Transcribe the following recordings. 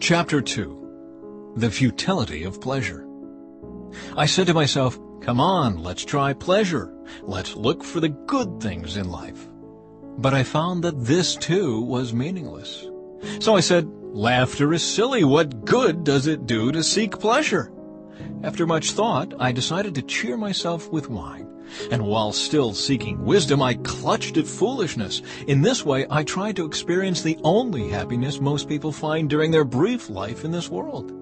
Chapter 2. The Futility of Pleasure. I said to myself, come on, let's try pleasure. Let's look for the good things in life. But I found that this too was meaningless. So I said, laughter is silly. What good does it do to seek pleasure? After much thought, I decided to cheer myself with wine. And while still seeking wisdom, I clutched at foolishness. In this way, I tried to experience the only happiness most people find during their brief life in this world.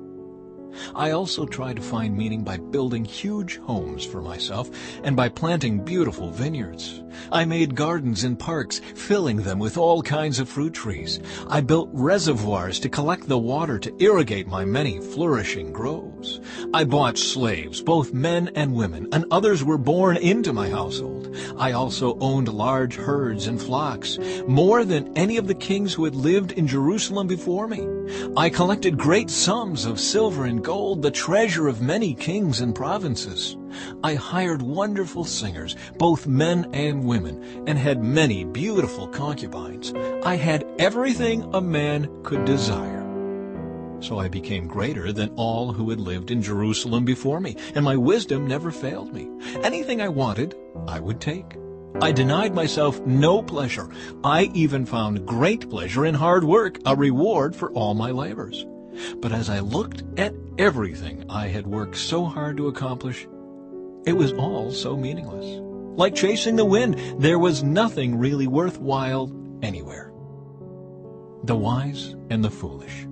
I also tried to find meaning by building huge homes for myself and by planting beautiful vineyards. I made gardens in parks, filling them with all kinds of fruit trees. I built reservoirs to collect the water to irrigate my many flourishing groves. I bought slaves, both men and women, and others were born into my household. I also owned large herds and flocks, more than any of the kings who had lived in Jerusalem before me. I collected great sums of silver and gold, the treasure of many kings and provinces. I hired wonderful singers, both men and women, and had many beautiful concubines. I had everything a man could desire. So I became greater than all who had lived in Jerusalem before me, and my wisdom never failed me. Anything I wanted, I would take. I denied myself no pleasure. I even found great pleasure in hard work, a reward for all my labors. But as I looked at everything I had worked so hard to accomplish, it was all so meaningless. Like chasing the wind, there was nothing really worthwhile anywhere. The wise and the foolish.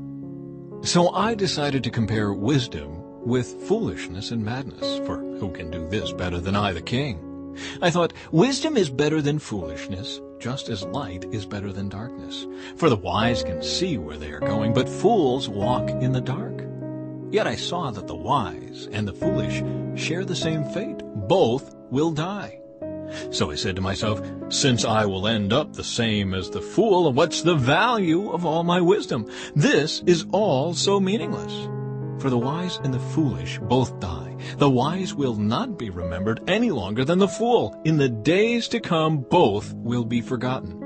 So I decided to compare wisdom with foolishness and madness, for who can do this better than I, the king? I thought, wisdom is better than foolishness, just as light is better than darkness. For the wise can see where they are going, but fools walk in the dark. Yet I saw that the wise and the foolish share the same fate. Both will die. So I said to myself, since I will end up the same as the fool, what's the value of all my wisdom? This is all so meaningless. For the wise and the foolish both die. The wise will not be remembered any longer than the fool. In the days to come, both will be forgotten.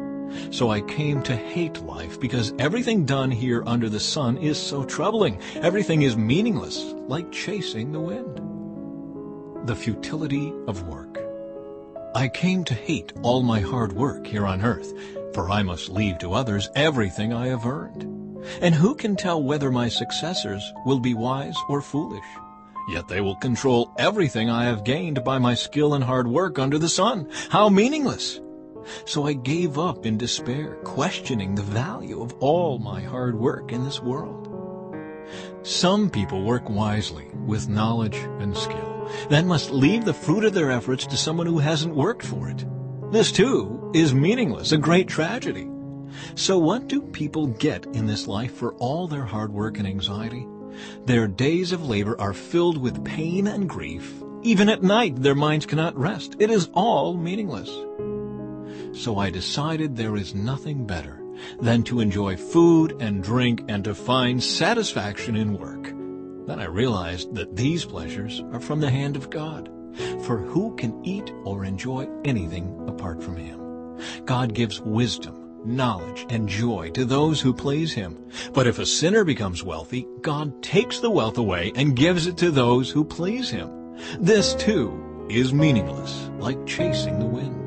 So I came to hate life, because everything done here under the sun is so troubling. Everything is meaningless, like chasing the wind. The futility of work. I came to hate all my hard work here on earth, for I must leave to others everything I have earned. And who can tell whether my successors will be wise or foolish? Yet they will control everything I have gained by my skill and hard work under the sun. How meaningless! So I gave up in despair, questioning the value of all my hard work in this world. Some people work wisely with knowledge and skill, then must leave the fruit of their efforts to someone who hasn't worked for it. This, too, is meaningless, a great tragedy. So what do people get in this life for all their hard work and anxiety? Their days of labor are filled with pain and grief. Even at night, their minds cannot rest. It is all meaningless. So I decided there is nothing better than to enjoy food and drink and to find satisfaction in work. Then I realized that these pleasures are from the hand of God. For who can eat or enjoy anything apart from Him? God gives wisdom, knowledge, and joy to those who please Him. But if a sinner becomes wealthy, God takes the wealth away and gives it to those who please Him. This, too, is meaningless, like chasing the wind.